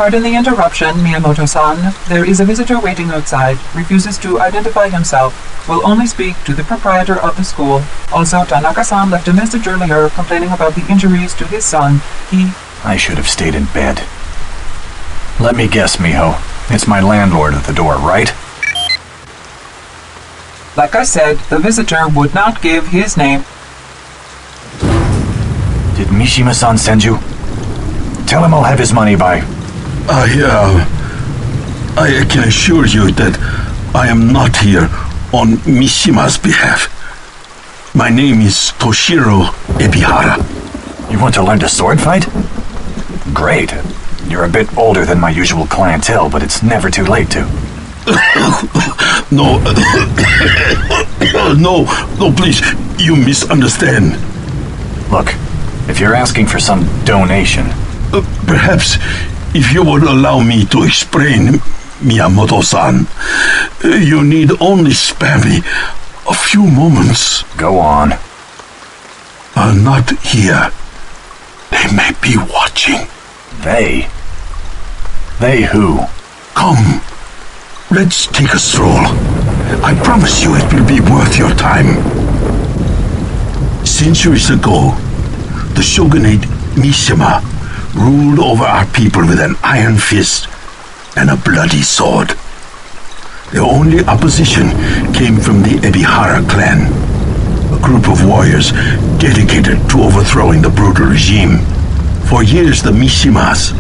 Pardon the interruption, Miyamoto-san. There is a visitor waiting outside. Refuses to identify himself. Will only speak to the proprietor of the school. Also, Tanaka-san left a message earlier complaining about the injuries to his son. I should have stayed in bed. Let me guess, Miho. It's my landlord at the door, right? Like I said, the visitor would not give his name. Did Mishima-san send you? Tell him I'll have his money by... I can assure you that I am not here on Mishima's behalf. My name is Toshiro Iihara. You want to learn to sword fight? Great. You're a bit older than my usual clientele, but it's never too late to. No, please, you misunderstand. Look, if you're asking for some donation... Perhaps, if you would allow me to explain, Miyamoto-san, you need only spare me a few moments. Go on. Not here. They may be watching. They? They who? Come, let's take a stroll. I promise you it will be worth your time. Centuries ago, the shogunate Mishima ruled over our people with an iron fist and a bloody sword. The only opposition came from the Iihara clan, a group of warriors dedicated to overthrowing the brutal regime. For years, the Mishimas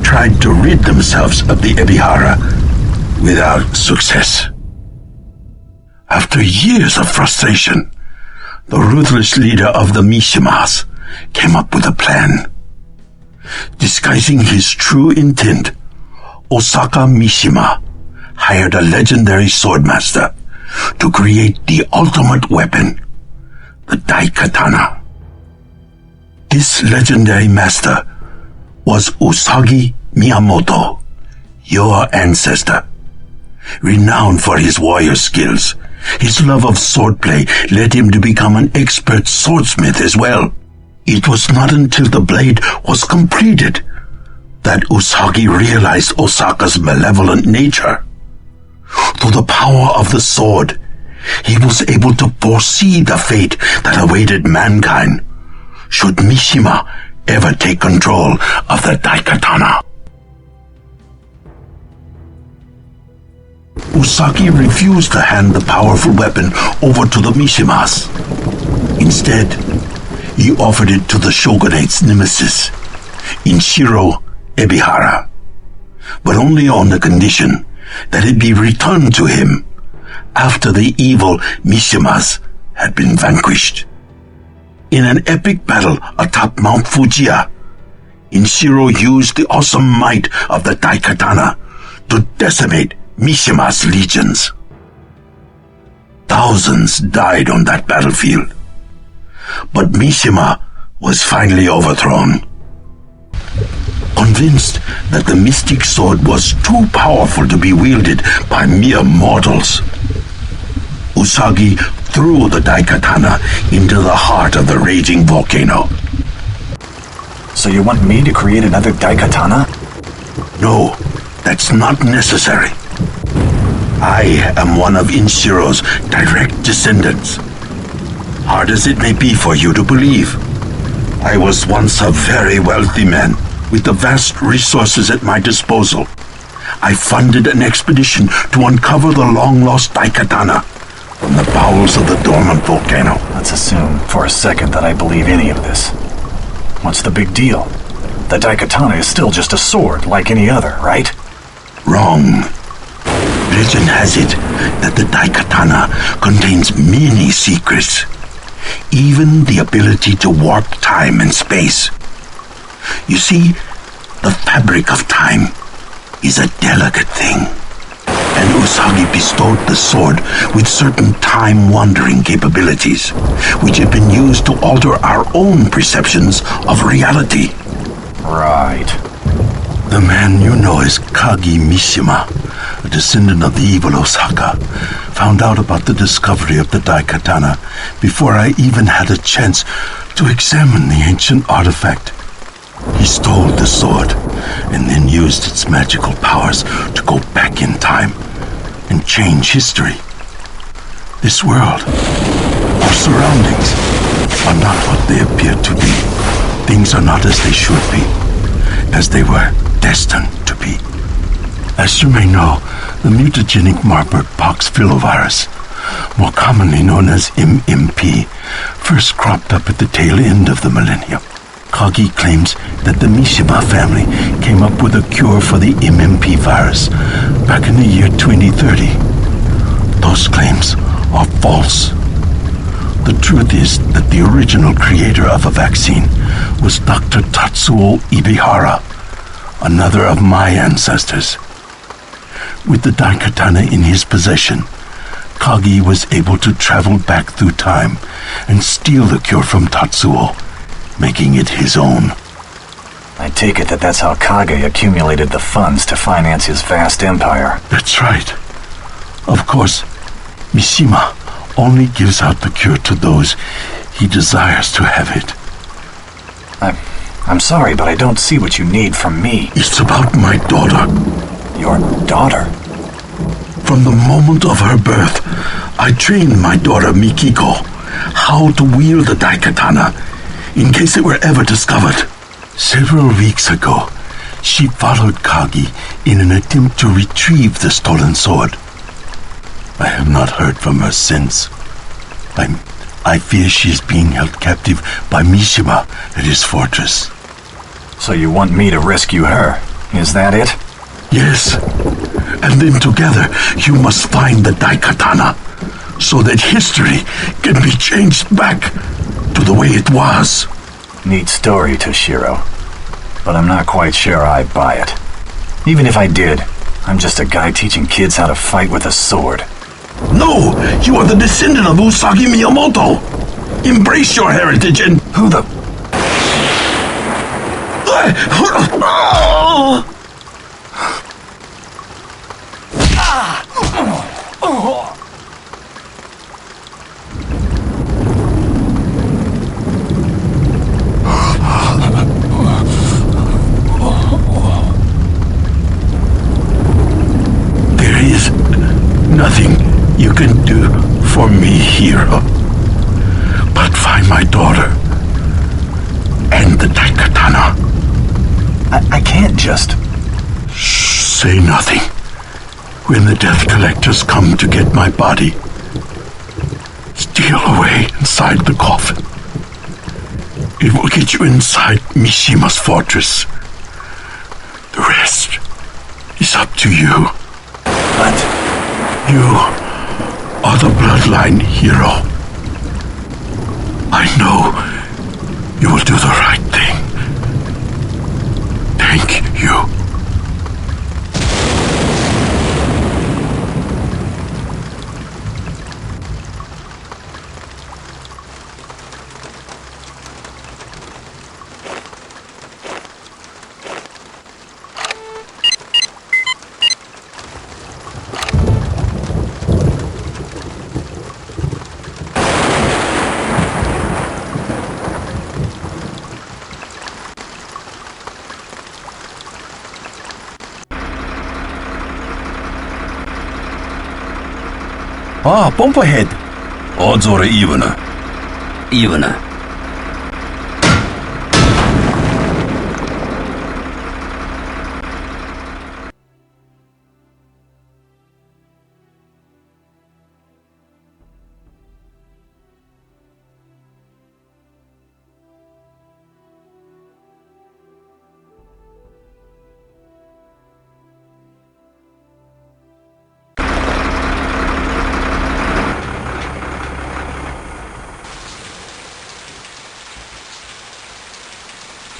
tried to rid themselves of the Iihara without success. After years of frustration, the ruthless leader of the Mishimas came up with a plan. Disguising his true intent, Osaka Mishima hired a legendary swordmaster to create the ultimate weapon, the Daikatana. This legendary master was Usagi Miyamoto, your ancestor. Renowned for his warrior skills, his love of swordplay led him to become an expert swordsmith as well. It was not until the blade was completed that Usagi realized Osaka's malevolent nature. Through the power of the sword, he was able to foresee the fate that awaited mankind should Mishima ever take control of the Daikatana. Usagi refused to hand the powerful weapon over to the Mishimas. Instead, he offered it to the shogunate's nemesis, Toshiro Iihara, but only on the condition that it be returned to him after the evil Mishimas had been vanquished. In an epic battle atop Mount Fujiya, Toshiro used the awesome might of the Daikatana to decimate Mishima's legions. Thousands died on that battlefield, but Mishima was finally overthrown. Convinced that the mystic sword was too powerful to be wielded by mere mortals, Usagi threw the Daikatana into the heart of the raging volcano. So you want me to create another Daikatana? No, that's not necessary. I am one of Inshiro's direct descendants. Hard as it may be for you to believe, I was once a very wealthy man with the vast resources at my disposal. I funded an expedition to uncover the long-lost Daikatana from the bowels of the dormant volcano. Let's assume for a second that I believe any of this. What's the big deal? The Daikatana is still just a sword like any other, right? Wrong. Legend has it that the Daikatana contains many secrets, even the ability to warp time and space. You see, the fabric of time is a delicate thing, and Usagi bestowed the sword with certain time-wandering capabilities, which have been used to alter our own perceptions of reality. Right. The man you know as Kagi Mishima, a descendant of the evil Osaka, found out about the discovery of the Daikatana before I even had a chance to examine the ancient artifact. He stole the sword and then used its magical powers to go back in time and change history. This world, our surroundings, are not what they appear to be. Things are not as they should be, as they were destined to be. As you may know, the mutagenic Marburg pox filovirus, more commonly known as MMP, first cropped up at the tail end of the millennium. Kagi claims that the Mishima family came up with a cure for the MMP virus back in the year 2030. Those claims are false. The truth is that the original creator of a vaccine was Dr. Toshiro Iihara, another of my ancestors. With the Daikatana in his possession, Kagi was able to travel back through time and steal the cure from Tatsuo, making it his own. I take it that that's how Kage accumulated the funds to finance his vast empire. That's right. Of course, Mishima only gives out the cure to those he desires to have it. I'm sorry, but I don't see what you need from me. It's about my daughter. Your daughter? From the moment of her birth, I trained my daughter Mikiko how to wield the Daikatana in case it were ever discovered. Several weeks ago, she followed Kagi in an attempt to retrieve the stolen sword. I have not heard from her since. I fear she is being held captive by Mishima at his fortress. So you want me to rescue her? Is that it? Yes. And then together, you must find the Daikatana, so that history can be changed back to the way it was. Neat story, Toshiro. But I'm not quite sure I buy it. Even if I did, I'm just a guy teaching kids how to fight with a sword. No! You are the descendant of Usagi Miyamoto! Embrace your heritage and... Who the... There is nothing you can do for me, hero. But find my daughter and the Daikatana. I can't just... Say nothing. When the death collectors come to get my body, steal away inside the coffin. It will get you inside Mishima's fortress. The rest is up to you. But... You are the bloodline hero. I know you will do the right thing. Thank you. Ah, bump ahead. Odds or evener? Evener.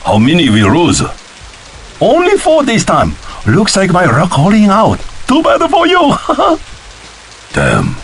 How many we lose? Only 4 this time. Looks like my rock holding out. Too bad for you. Damn.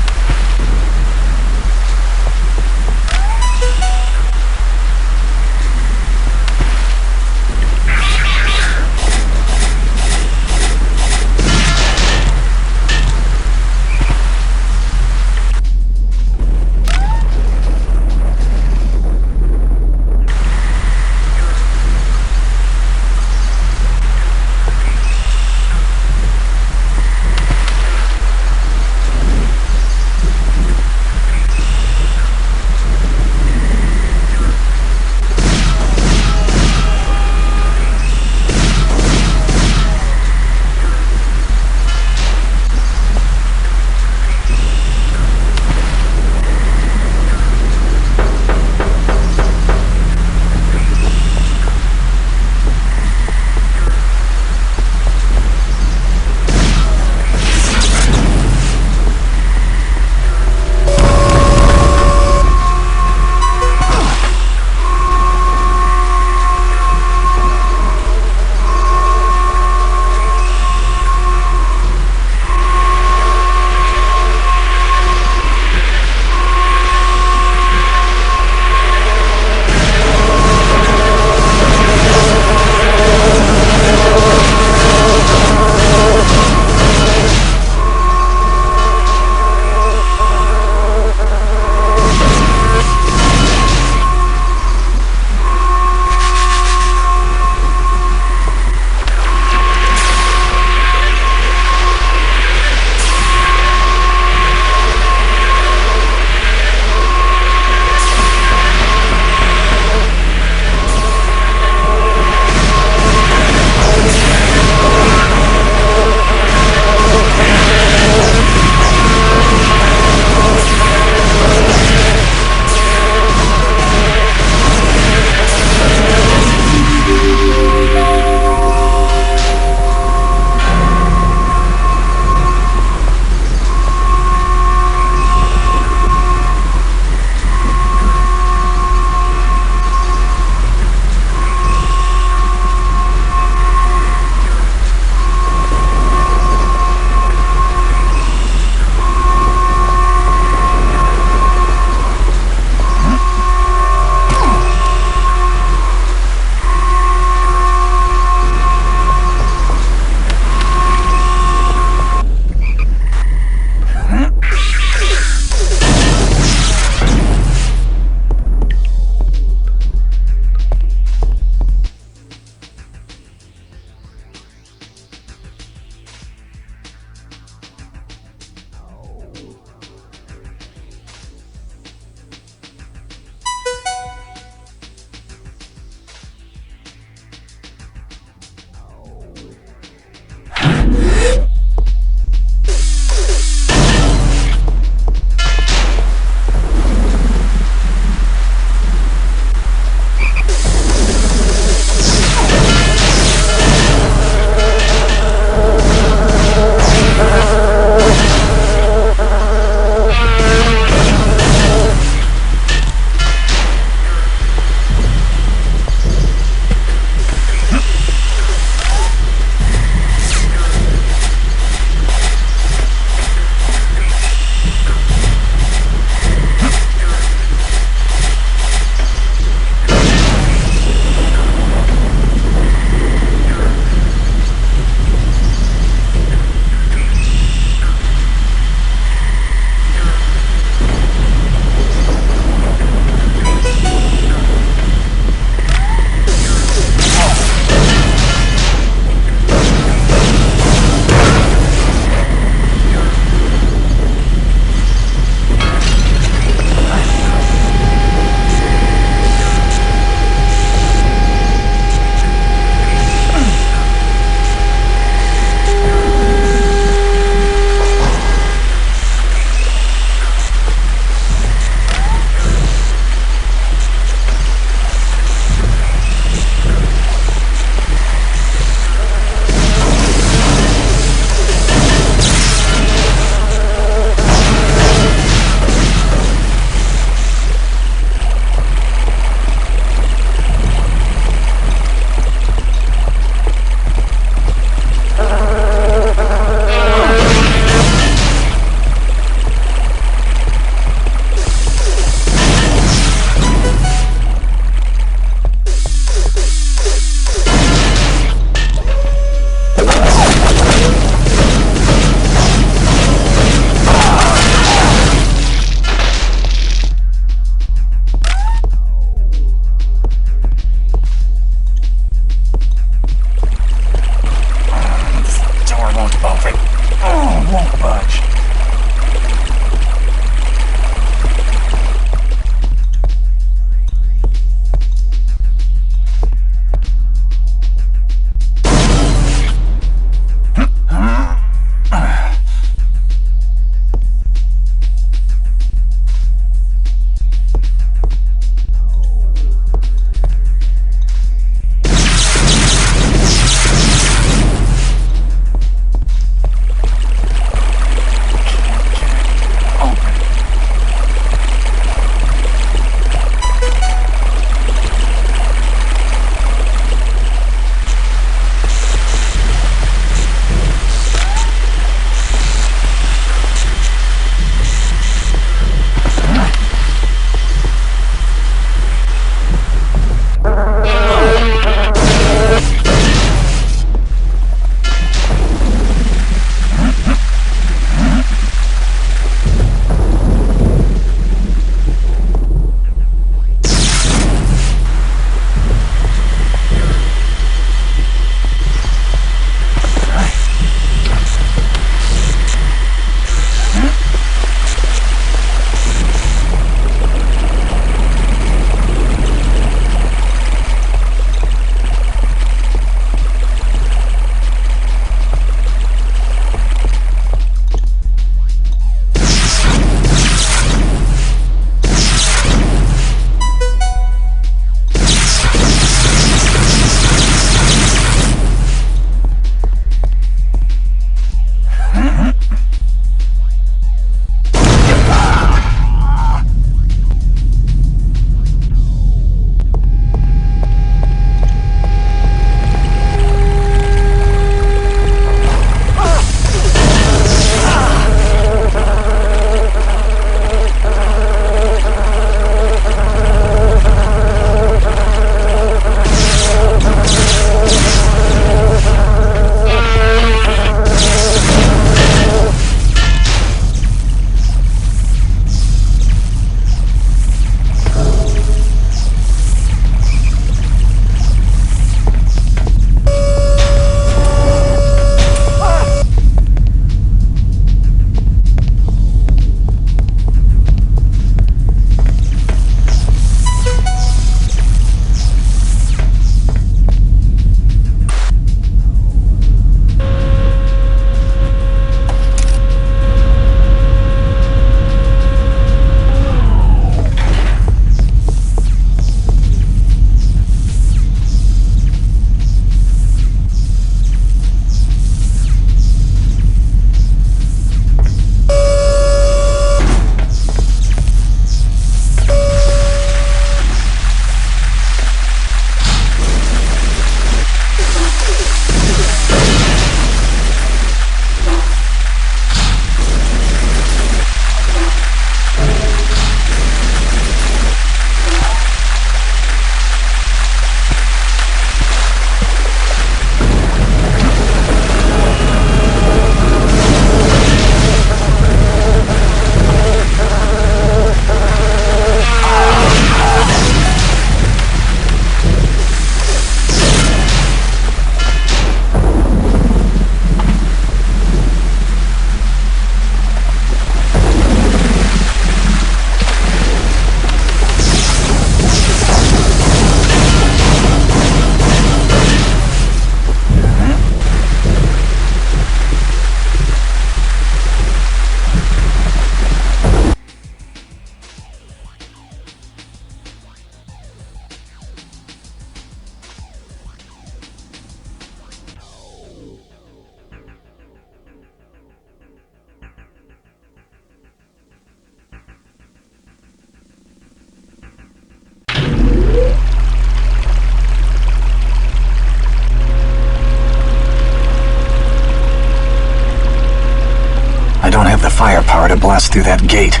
blast through that gate.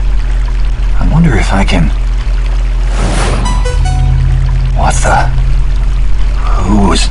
I wonder if I can... What the... Who's...